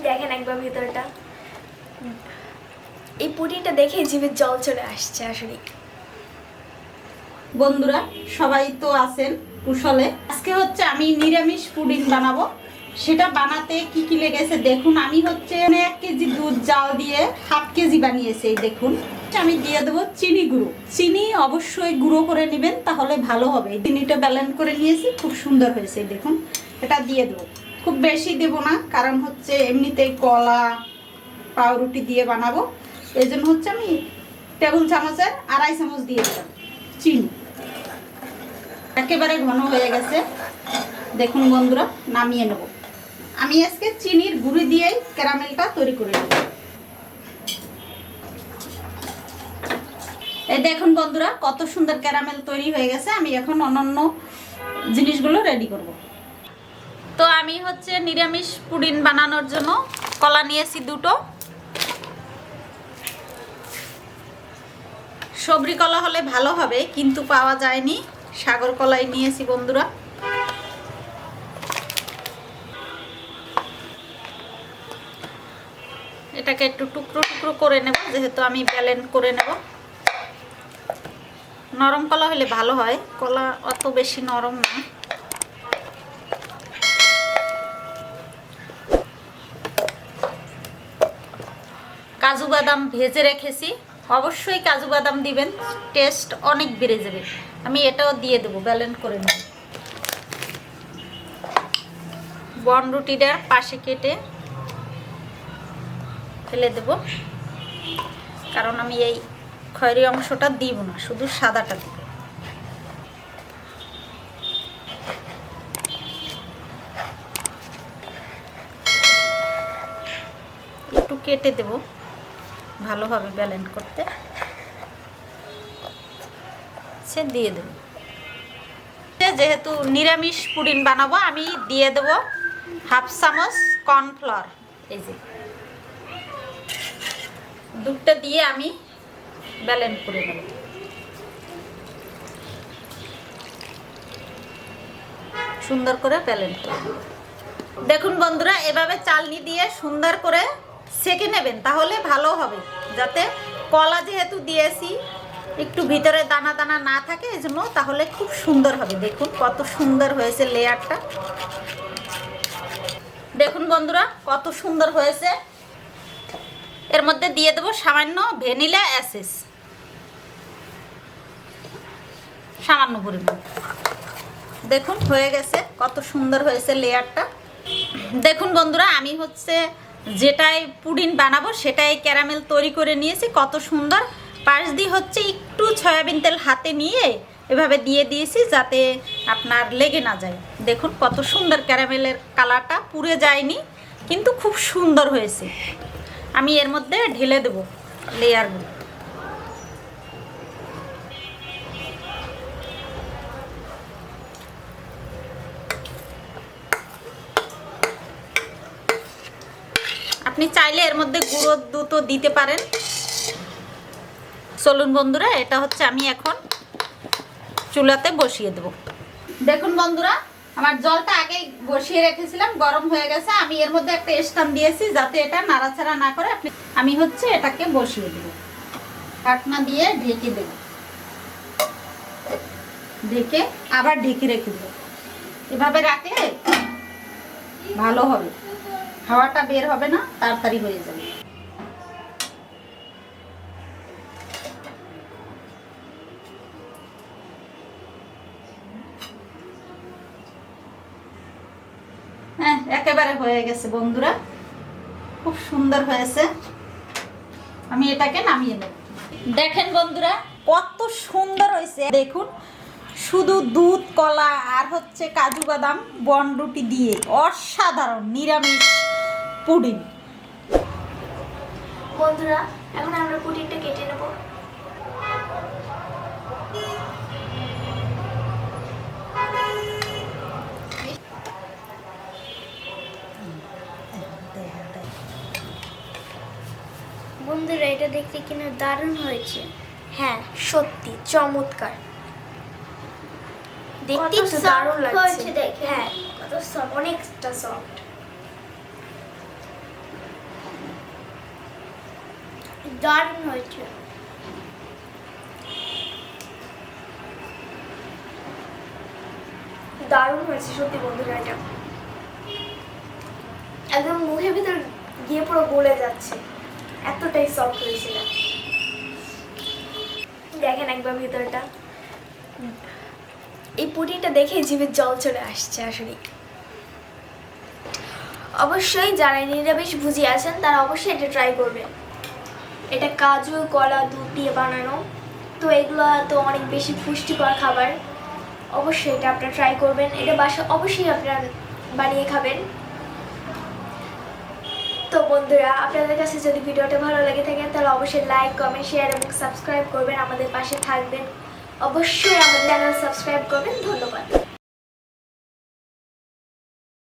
দেখেন একবার ভিতরটা, এই পুডিংটা দেখে জিভে জল চলে আসছে আসলে। বন্ধুরা সবাই তো আছেন কুশলে। আজকে হচ্ছে আমি নিরামিষ পুডিং বানাবো। সেটা বানাতে কি কি লেগেছে দেখুন। আমি হচ্ছে 1 কেজি দুধ জাল দিয়ে 1/2 কেজি বানিয়েছি। এই দেখুন, আমি দিয়ে দেবো চিনি গুঁড়ো। চিনি অবশ্যই গুঁড়ো করে নেবেন, তাহলে ভালো হবে। চিনিটা ব্যালেন্স করে নিয়েছি, খুব সুন্দর হয়েছে। দেখুন, এটা দিয়ে দেবো। খুব বেশি দেব না, কারণ হচ্ছে এমনিতেই কলা পাউরুটি দিয়ে বানাবো। এই জন্য হচ্ছে আমি টেবিল চামচের 2.5 চামচ দিয়ে দিলাম চিনি। একেবারে ঘন হয়ে গেছে। দেখুন বন্ধুরা, নামিয়ে নেব। আমি আজকে চিনির গুঁড়ি দিয়েই ক্যারামেলটা তৈরি করে নেব। এই দেখুন বন্ধুরা, কত সুন্দর ক্যারামেল তৈরি হয়ে গেছে। আমি এখন অন্যান্য জিনিসগুলো রেডি করব। তো আমি হচ্ছে নিরামিষ পুডিং বানানোর জন্য কলা নিয়েছি 2টো। সবরি কলা হলে ভালো হবে, কিন্তু পাওয়া যায়নি। সাগর কলাই নিয়েছি বন্ধুরা। এটাকে একটু টুকরো টুকরো করে নেব, যেহেতু আমি ব্যালেন্ড করে নেব। নরম কলা হলে ভালো হয়, কলা অত বেশি নরম না। কাজু বাদাম ভেজে রেখেছি, অবশ্যই কাজু বাদাম দিবেন, টেস্ট অনেক বেড়ে যাবে। আমি এটাও দিয়ে দেবো, ব্যালেন্ড করে নেব। বনরুটিটার পাশে কেটে ফেলে দেব, কারণ আমি এই খয়েরি অংশটা দিব না, শুধু সাদাটা দিব। একটু কেটে দেব, ভালোভাবে ব্যালেন্স করতে। সে দিয়ে দেব। যেহেতু নিরামিষ পুডিং বানাবো, আমি দিয়ে দেব 1/2 চামচ কর্নফ্লাওয়ার। এই যে দুধটা দিয়ে আমি ব্যালেন্স করে নেব। সুন্দর করে ব্যালেন্স করে নেব। দেখুন বন্ধুরা, এভাবে চালনি দিয়ে সুন্দর করে সেঁকে নেবেন, তাহলে ভালো হবে। যাতে কলা যেহেতু দিয়েছি, একটু ভিতরে দানা দানা না থাকে, এজন্য তাহলে খুব সুন্দর হবে। দেখুন কত সুন্দর হয়েছে লেয়ারটা। দেখুন বন্ধুরা, কত সুন্দর হয়েছে। এর মধ্যে দিয়ে দেবো সামান্য ভ্যানিলা এসেন্স, সামান্য পরিমাণ। দেখুন হয়ে গেছে, কত সুন্দর হয়েছে লেয়ারটা। দেখুন বন্ধুরা, আমি হচ্ছে যেটাই পুডিং বানাবো সেটাই ক্যারামেল তৈরি করে নিয়েছি। কত সুন্দর। পাশ দিয়ে হচ্ছে একটু সয়াবিন তেল হাতে নিয়ে এভাবে দিয়ে দিয়েছি, যাতে আপনার লেগে না যায়। দেখুন কত সুন্দর ক্যারামেলের কালারটা, পুড়ে যায়নি, কিন্তু খুব সুন্দর হয়েছে। আমি এর মধ্যে ঢেলে দেবো লেয়ারগুলো। আপনি চাইলে এর মধ্যে গুঁড়ো দুধও দিতে পারেন। চলুন বন্ধুরা, এটা হচ্ছে আমি এখন চুলাতে বসিয়ে দেব। দেখুন বন্ধুরা, আমার জলটা আগে বসিয়ে রেখেছিলাম, গরম হয়ে গেছে। আমি এর মধ্যে একটা স্ট্যান্ড দিয়েছি, যাতে এটা নাড়াচাড়া না করে। আমি হচ্ছে এটাকে বসিয়ে দেব, ঢাকনা দিয়ে ঢেকে দেব। ঢেকে আবার ঢেকে রেখে দেব। এভাবে রাখলে ভালো হবে, হাওয়াটা বের হবে না, তাড়াতাড়ি হয়ে যাবে। হ্যাঁ, একেবারে হয়ে গেছে বন্ধুরা, খুব সুন্দর হয়েছে। আমি এটাকে নামিয়ে নেব। দেখেন বন্ধুরা, কত সুন্দর হয়েছে। দেখুন, শুধু দুধ, কলা আর হচ্ছে কাজু বাদাম, বনরুটি দিয়ে অসাধারণ নিরামিষ পুডিং। বন্ধুরা, এখন আমরা পুডিংটা কেটে নেব। বন্ধুরা, এটা দেখতে কিনা দারুণ হয়েছে। হ্যাঁ, সত্যি চমৎকার, দেখতে তো দারুণ লাগছে। হ্যাঁ, কত সফট, অনেকটা সফট। দারুণ হয়েছে। দারুণ হয়েছে সত্যি বন্ধুরা, এটা একদম মুখের ভিতর গিয়ে পুরো গলে যাচ্ছে, এতটাই সফট হয়েছিল। দেখেন একবার ভিতরটা, এই পুডিংটা দেখে জিভে জল চলে আসছে আসলে। অবশ্যই যারা নিরামিষ ভুজি আছেন তারা অবশ্যই এটা ট্রাই করবেন। এটা কাজু কলা দুধ দিয়ে বানানো, তো এগুলো তো অনেক বেশি পুষ্টিকর খাবার। অবশ্যই এটা আপনারা ট্রাই করবেন, এটা বাসা অবশ্যই আপনারা বানিয়ে খাবেন। তো বন্ধুরা, আপনাদের কাছে যদি ভিডিওটা ভালো লেগে থাকে তাহলে অবশ্যই লাইক কমেন্ট শেয়ার এবং সাবস্ক্রাইব করবেন, আমাদের পাশে থাকবেন। অবশ্যই আমাদের চ্যানেল সাবস্ক্রাইব করবেন। ধন্যবাদ।